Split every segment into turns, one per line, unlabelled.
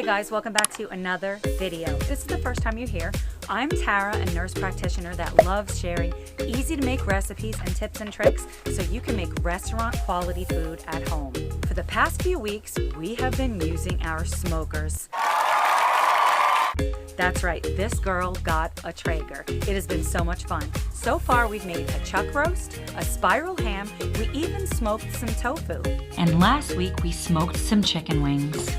guys, welcome back to another video. If this is the first time you're here, I'm Tara, a nurse practitioner that loves sharing easy to make recipes and tips and tricks so you can make restaurant quality food at home. For the past few weeks, we have been using our smokers. That's right, this girl got a Traeger. It has been so much fun. So far, we've made a chuck roast, a spiral ham, we even smoked some tofu.
And last week, we smoked some chicken wings.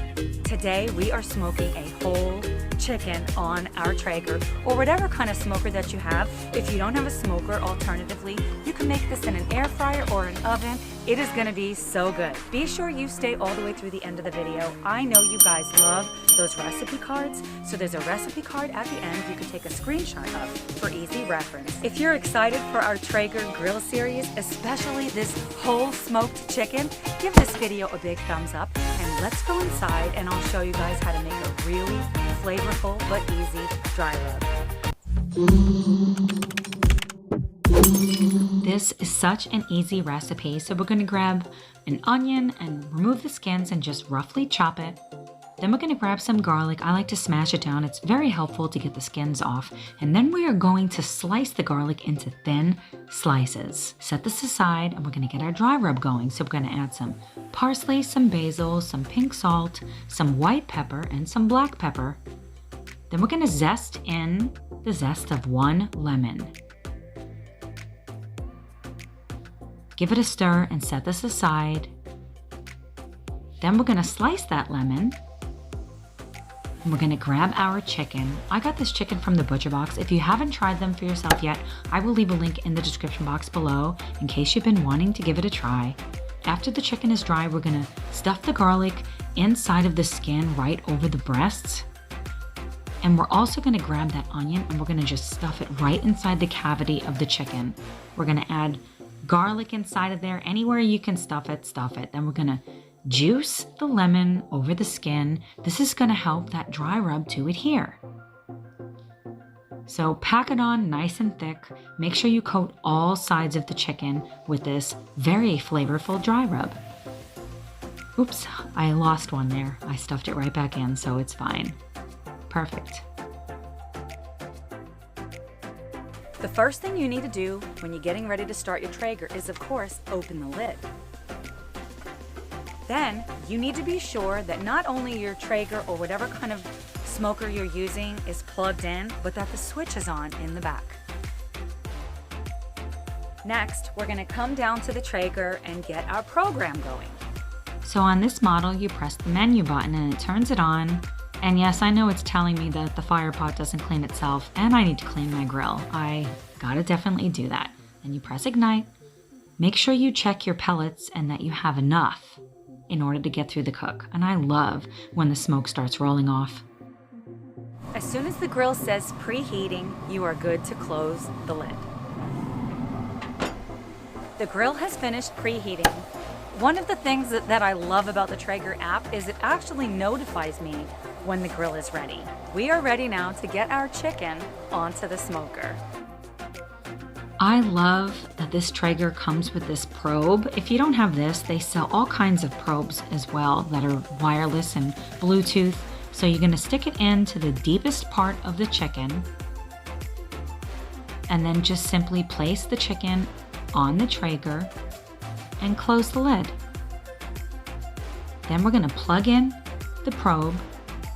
Today, we are smoking a whole chicken on our Traeger, or whatever kind of smoker that you have. If you don't have a smoker, alternatively, you can make this in an air fryer or an oven. It is gonna be so good. Be sure you stay all the way through the end of the video. I know you guys love those recipe cards, so there's a recipe card at the end you can take a screenshot of for easy reference. If you're excited for our Traeger Grill Series, especially this whole smoked chicken, give this video a big thumbs up and let's go inside and I'll show you guys how to make a really flavorful but easy dry rub.
This is such an easy recipe, so we're going to grab an onion and remove the skins and just roughly chop it. Then we're going to grab some garlic. I like to smash it down. It's very helpful to get the skins off. And then we are going to slice the garlic into thin slices. Set this aside and we're going to get our dry rub going. So we're going to add some parsley, some basil, some pink salt, some white pepper, and some black pepper. Then we're going to zest in the zest of 1 lemon. Give it a stir and set this aside. Then we're going to slice that lemon. And we're going to grab our chicken. I got this chicken from the butcher box. If you haven't tried them for yourself yet, I will leave a link in the description box below in case you've been wanting to give it a try. After the chicken is dry, we're going to stuff the garlic inside of the skin right over the breasts. And we're also going to grab that onion and we're going to just stuff it right inside the cavity of the chicken. We're going to add garlic inside of there. Anywhere you can stuff it, stuff it. Then we're going to juice the lemon over the skin. This is going to help that dry rub to adhere. So pack it on nice and thick. Make sure you coat all sides of the chicken with this very flavorful dry rub. Oops, I lost one there. I stuffed it right back in, so it's fine. Perfect.
The first thing you need to do when you're getting ready to start your Traeger is, of course, open the lid. Then you need to be sure that not only your Traeger or whatever kind of smoker you're using is plugged in, but that the switch is on in the back. Next, we're going to come down to the Traeger and get our program going.
So on this model, you press the menu button and it turns it on. And yes, I know it's telling me that the fire pot doesn't clean itself and I need to clean my grill. I gotta definitely do that. Then you press ignite. Make sure you check your pellets and that you have enough in order to get through the cook. And I love when the smoke starts rolling off.
As soon as the grill says preheating, you are good to close the lid. The grill has finished preheating. One of the things that I love about the Traeger app is it actually notifies me when the grill is ready. We are ready now to get our chicken onto the smoker.
I love that this Traeger comes with this probe. If you don't have this, they sell all kinds of probes as well that are wireless and Bluetooth. So you're gonna stick it into the deepest part of the chicken and then just simply place the chicken on the Traeger and close the lid. Then we're gonna plug in the probe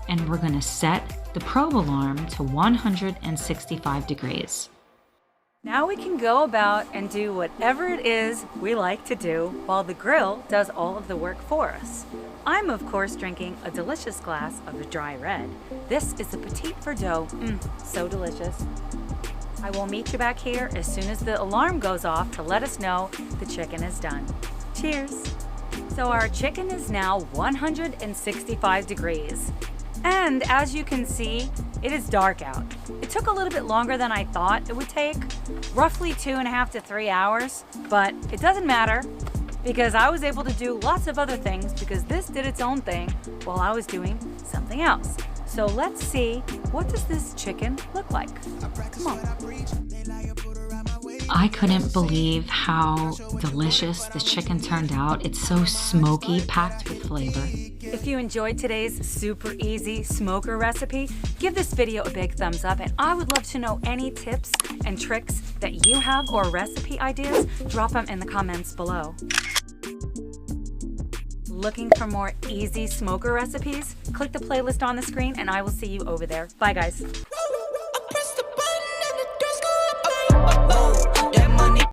and we're gonna set the probe alarm to 165 degrees.
Now we can go about and do whatever it is we like to do while the grill does all of the work for us. I'm of course drinking a delicious glass of a dry red. This is the Petit Verdot, so delicious. I will meet you back here as soon as the alarm goes off to let us know the chicken is done. Cheers! So our chicken is now 165 degrees. And as you can see, it is dark out. It took a little bit longer than I thought it would take, roughly 2.5 to 3 hours, but it doesn't matter because I was able to do lots of other things because this did its own thing while I was doing something else. So let's see, what does this chicken look like? Come on.
I couldn't believe how delicious the chicken turned out. It's so smoky, packed with flavor.
If you enjoyed today's super easy smoker recipe, give this video a big thumbs up, and I would love to know any tips and tricks that you have or recipe ideas. Drop them in the comments below. Looking for more easy smoker recipes? Click the playlist on the screen and I will see you over there. Bye guys.